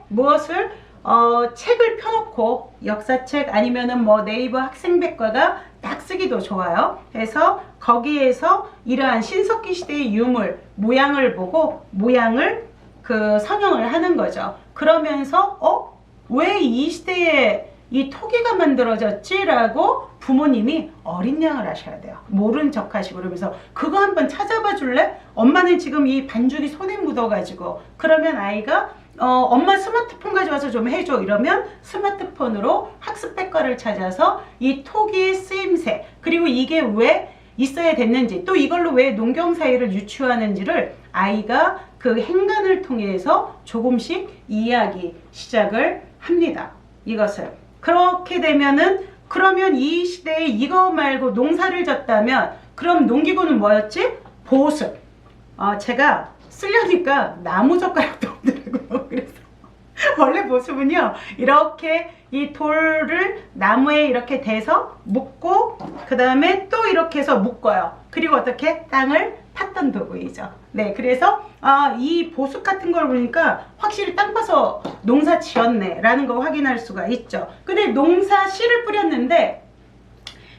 무엇을 책을 펴놓고 역사책 아니면은 뭐 네이버 학생백과가 딱 쓰기도 좋아요. 그래서 거기에서 이러한 신석기 시대의 유물 모양을 보고 모양을 성형을 하는 거죠. 그러면서 왜 이 시대에 이 토기가 만들어졌지? 라고 부모님이 어린 양을 하셔야 돼요. 모른 척 하시고 그러면서 그거 한번 찾아봐 줄래? 엄마는 지금 이 반죽이 손에 묻어가지고. 그러면 아이가 엄마 스마트폰 가져와서 좀 해줘 이러면 스마트폰으로 학습백과를 찾아서 이 토기의 쓰임새 그리고 이게 왜 있어야 됐는지 또 이걸로 왜 농경사회를 유추하는지를 아이가 그 행간을 통해서 조금씩 이해하기 시작을 합니다. 이것을 그렇게 되면은 그러면 이 시대에 이거 말고 농사를 졌다면 그럼 농기구는 뭐였지? 보습. 제가 쓰려니까 나무젓가락도 없더라고요. 그래서 원래 보습은요 이렇게 이 돌을 나무에 이렇게 대서 묶고 그 다음에 또 이렇게 해서 묶어요. 그리고 어떻게 땅을 팠던 도구이죠. 네, 그래서 이 보습 같은 걸 보니까 확실히 땅 파서 농사 지었네 라는 거 확인할 수가 있죠. 근데 농사 씨를 뿌렸는데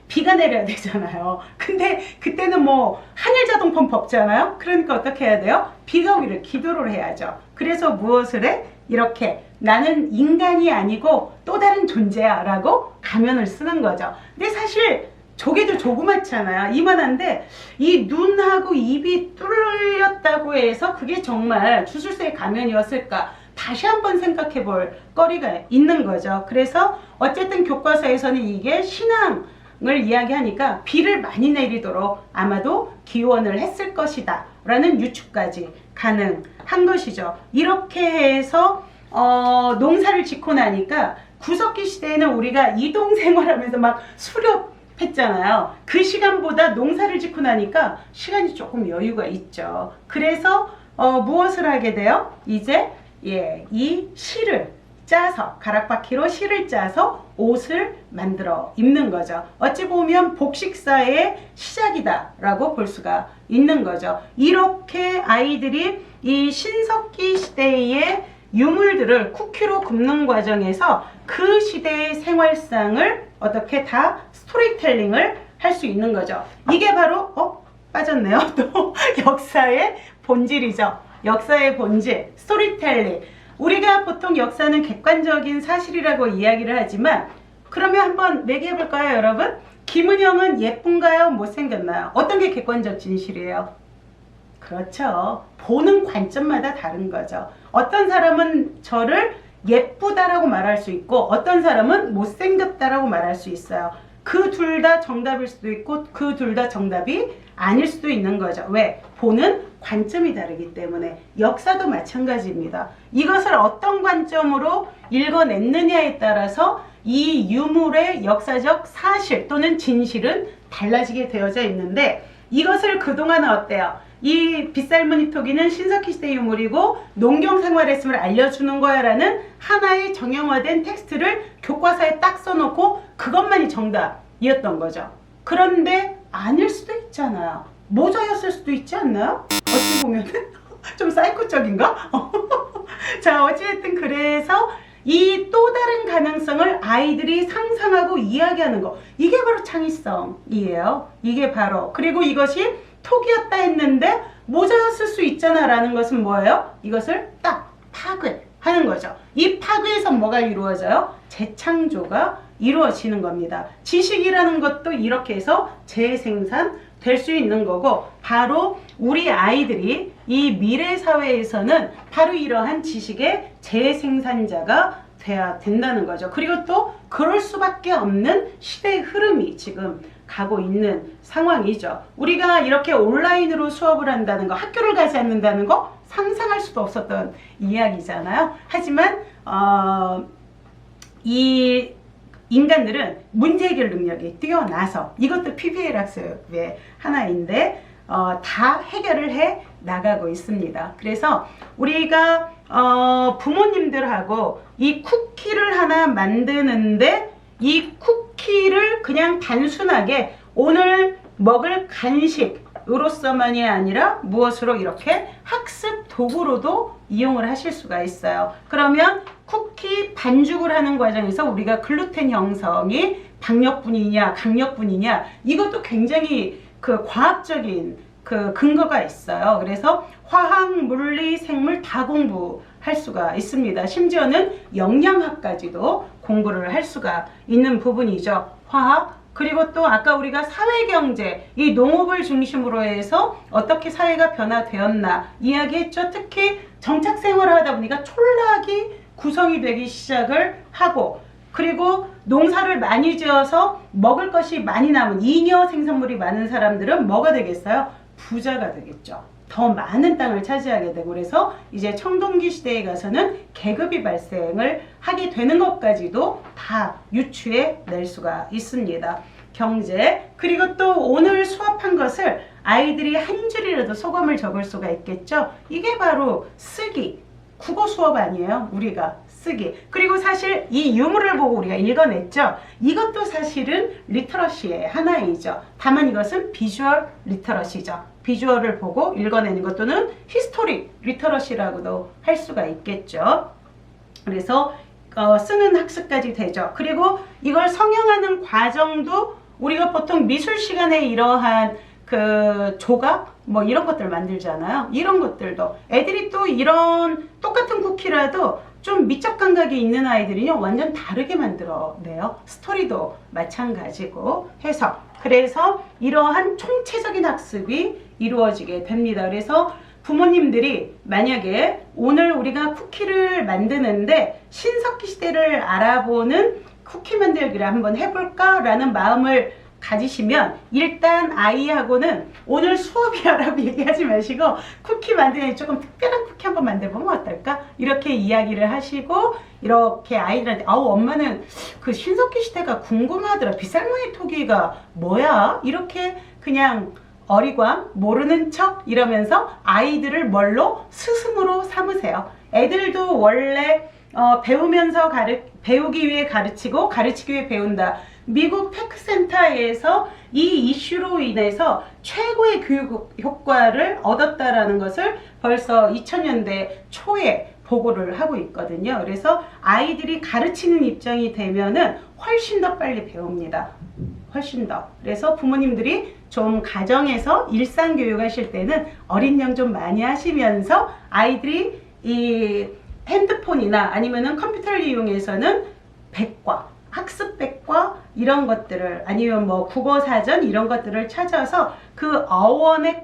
비가 내려야 되잖아요. 근데 그때는 뭐 하늘자동 펌프 없잖아요. 그러니까 어떻게 해야 돼요? 비가 오기를 기도를 해야죠. 그래서 무엇을 해? 이렇게 나는 인간이 아니고 또 다른 존재야 라고 가면을 쓰는 거죠. 근데 사실 조개도 조그맣잖아요. 이만한데 이 눈하고 입이 뚫렸다고 해서 그게 정말 주술사의 가면이었을까? 다시 한번 생각해 볼 거리가 있는 거죠. 그래서 어쨌든 교과서에서는 이게 신앙을 이야기하니까 비를 많이 내리도록 아마도 기원을 했을 것이다 라는 유추까지 가능한 것이죠. 이렇게 해서 농사를 짓고 나니까 구석기 시대에는 우리가 이동 생활하면서 막 수렵했잖아요. 그 시간보다 농사를 짓고 나니까 시간이 조금 여유가 있죠. 그래서 무엇을 하게 돼요? 이제 이 실을 짜서 가락바퀴로 실을 짜서 옷을 만들어 입는 거죠. 어찌 보면 복식사의 시작이다 라고 볼 수가 있는 거죠. 이렇게 아이들이 이 신석기 시대의 유물들을 쿠키로 굽는 과정에서 그 시대의 생활상을 어떻게 다 스토리텔링을 할 수 있는 거죠. 이게 바로 빠졌네요. 또 역사의 본질이죠. 역사의 본질, 스토리텔링. 우리가 보통 역사는 객관적인 사실이라고 이야기를 하지만 그러면 한번 내기해 볼까요, 여러분? 김은영은 예쁜가요? 못생겼나요? 어떤 게 객관적 진실이에요? 그렇죠. 보는 관점마다 다른 거죠. 어떤 사람은 저를 예쁘다라고 말할 수 있고 어떤 사람은 못생겼다라고 말할 수 있어요. 그 둘 다 정답일 수도 있고 그 둘 다 정답이 아닐 수도 있는 거죠. 왜? 보는 관점이 다르기 때문에. 역사도 마찬가지입니다. 이것을 어떤 관점으로 읽어냈느냐에 따라서 이 유물의 역사적 사실 또는 진실은 달라지게 되어져 있는데 이것을 그동안 어때요? 이 빗살무늬 토기는 신석기 시대 유물이고 농경생활했음을 알려주는 거야 라는 하나의 정형화된 텍스트를 교과서에 딱 써놓고 그것만이 정답이었던 거죠. 그런데 아닐 수도 있잖아요. 모자였을 수도 있지 않나요? 어찌 보면은 좀 사이코적인가? 자, 어찌됐든 그래서 이 또 다른 가능성을 아이들이 상상하고 이야기하는 거, 이게 바로 창의성이에요. 이게 바로. 그리고 이것이 톡이었다 했는데 모자였을 수 있잖아 라는 것은 뭐예요? 이것을 딱 파괴하는 거죠. 이 파괴에서 뭐가 이루어져요? 재창조가 이루어지는 겁니다. 지식이라는 것도 이렇게 해서 재생산 될 수 있는 거고 바로 우리 아이들이 이 미래 사회에서는 바로 이러한 지식의 재생산자가 돼야 된다는 거죠. 그리고 또 그럴 수밖에 없는 시대의 흐름이 지금 가고 있는 상황이죠. 우리가 이렇게 온라인으로 수업을 한다는 거, 학교를 가지 않는다는 거 상상할 수도 없었던 이야기잖아요. 하지만 이 인간들은 문제 해결 능력이 뛰어나서 이것도 PBL 학습의 하나인데 다 해결을 해 나가고 있습니다. 그래서 우리가 부모님들하고 이 쿠키를 하나 만드는데 이 쿠키를 그냥 단순하게 오늘 먹을 간식 으로서만이 아니라 무엇으로 이렇게 학습 도구로도 이용을 하실 수가 있어요. 그러면 쿠키 반죽을 하는 과정에서 우리가 글루텐 형성이 박력분이냐 강력분이냐 이것도 굉장히 그 과학적인 그 근거가 있어요. 그래서 화학, 물리, 생물 다 공부할 수가 있습니다. 심지어는 영양학까지도 공부를 할 수가 있는 부분이죠. 화학, 그리고 또 아까 우리가 사회경제, 이 농업을 중심으로 해서 어떻게 사회가 변화되었나 이야기했죠. 특히 정착생활을 하다 보니까 촌락이 구성이 되기 시작을 하고, 그리고 농사를 많이 지어서 먹을 것이 많이 남은 잉여 생산물이 많은 사람들은 뭐가 되겠어요? 부자가 되겠죠. 더 많은 땅을 차지하게 되고, 그래서 이제 청동기 시대에 가서는 계급이 발생을 하게 되는 것까지도 다 유추해 낼 수가 있습니다. 경제, 그리고 또 오늘 수업한 것을 아이들이 한 줄이라도 소감을 적을 수가 있겠죠. 이게 바로 쓰기, 국어 수업 아니에요. 우리가 쓰기. 그리고 사실 이 유물을 보고 우리가 읽어냈죠. 이것도 사실은 리터러시의 하나이죠. 다만 이것은 비주얼 리터러시죠. 비주얼을 보고 읽어내는 것, 또는 히스토릭 리터러시라고도 할 수가 있겠죠. 그래서 쓰는 학습까지 되죠. 그리고 이걸 성형하는 과정도 우리가 보통 미술 시간에 이러한 그 조각 뭐 이런 것들 만들잖아요. 이런 것들도 애들이 또 이런 똑같은 쿠키라도 좀 미적 감각이 있는 아이들이요 완전 다르게 만들어내요. 스토리도 마찬가지고 해서, 그래서 이러한 총체적인 학습이 이루어지게 됩니다. 그래서 부모님들이 만약에 오늘 우리가 쿠키를 만드는데 신석기 시대를 알아보는 쿠키 만들기를 한번 해볼까 라는 마음을 가지시면, 일단 아이하고는 오늘 수업이야라고 얘기하지 마시고 쿠키 만드는 조금 특별한 쿠키 한번 만들어보면 어떨까? 이렇게 이야기를 하시고, 이렇게 아이들한테 아우 엄마는 그 신석기 시대가 궁금하더라, 빗살무늬 토기가 뭐야? 이렇게 그냥 어리광 모르는 척 이러면서 아이들을 뭘로? 스승으로 삼으세요. 애들도 원래 배우면서 배우기 위해 가르치고 가르치기 위해 배운다. 미국 테크센터에서 이 이슈로 인해서 최고의 교육 효과를 얻었다라는 것을 벌써 2000년대 초에 보고를 하고 있거든요. 그래서 아이들이 가르치는 입장이 되면은 훨씬 더 빨리 배웁니다. 훨씬 더. 그래서 부모님들이 좀 가정에서 일상교육 하실 때는 어린 양 좀 많이 하시면서 아이들이 이 핸드폰이나 아니면은 컴퓨터를 이용해서는 백과, 학습백과 이런 것들을, 아니면 뭐 국어사전 이런 것들을 찾아서 그 어원의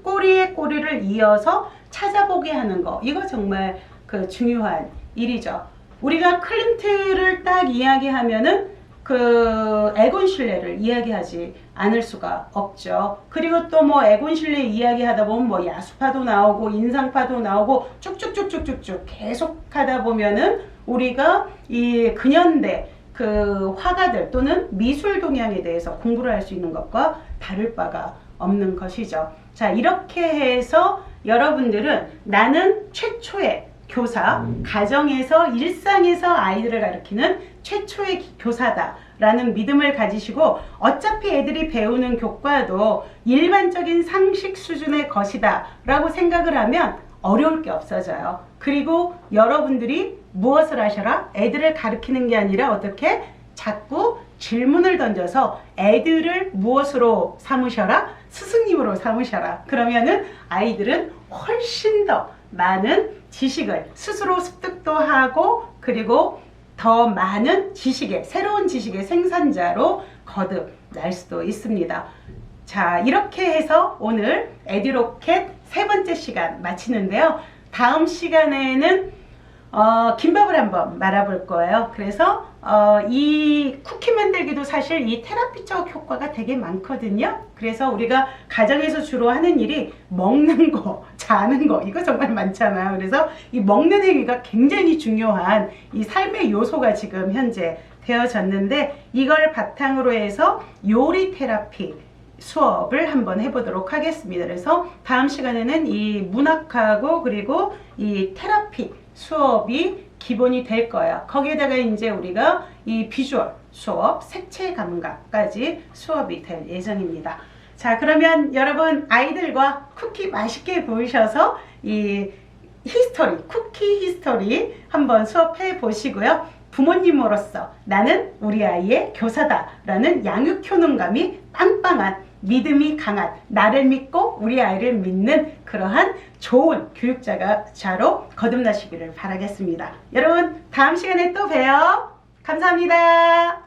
꼬리에 꼬리를 이어서 찾아보게 하는 거, 이거 정말 그 중요한 일이죠. 우리가 클린트를 딱 이야기하면은 그 에곤 실레를 이야기하지 않을 수가 없죠. 그리고 또 뭐 에곤 실레 이야기하다 보면 뭐 야수파도 나오고 인상파도 나오고 쭉쭉쭉쭉쭉쭉 계속 하다 보면은 우리가 이 근현대 그 화가들 또는 미술 동향에 대해서 공부를 할 수 있는 것과 다를 바가 없는 것이죠. 자, 이렇게 해서 여러분들은 나는 최초의 교사, 가정에서 일상에서 아이들을 가르치는 최초의 교사다 라는 믿음을 가지시고, 어차피 애들이 배우는 교과도 일반적인 상식 수준의 것이다 라고 생각을 하면 어려울 게 없어져요. 그리고 여러분들이 무엇을 하셔라? 애들을 가르치는 게 아니라 어떻게? 자꾸 질문을 던져서 애들을 무엇으로 삼으셔라? 스승님으로 삼으셔라. 그러면은 아이들은 훨씬 더 많은 지식을 스스로 습득도 하고, 그리고 더 많은 지식의, 새로운 지식의 생산자로 거듭날 수도 있습니다. 자, 이렇게 해서 오늘 에듀로켓 세 번째 시간 마치는데요. 다음 시간에는 김밥을 한번 말아볼 거예요. 그래서 이 쿠키 만들기도 사실 이 테라피적 효과가 되게 많거든요. 그래서 우리가 가정에서 주로 하는 일이 먹는 거, 자는 거, 이거 정말 많잖아요. 그래서 이 먹는 행위가 굉장히 중요한 이 삶의 요소가 지금 현재 되어졌는데, 이걸 바탕으로 해서 요리 테라피 수업을 한번 해보도록 하겠습니다. 그래서 다음 시간에는 이 문학하고 그리고 이 테라피 수업이 기본이 될 거예요. 거기에다가 이제 우리가 이 비주얼 수업, 색채 감각까지 수업이 될 예정입니다. 자, 그러면 여러분 아이들과 쿠키 맛있게 구우셔서 이 히스토리, 쿠키 히스토리 한번 수업해 보시고요. 부모님으로서 나는 우리 아이의 교사다 라는 양육 효능감이 빵빵한, 믿음이 강한, 나를 믿고 우리 아이를 믿는 그러한 좋은 교육자로 거듭나시기를 바라겠습니다. 여러분 다음 시간에 또 봬요. 감사합니다.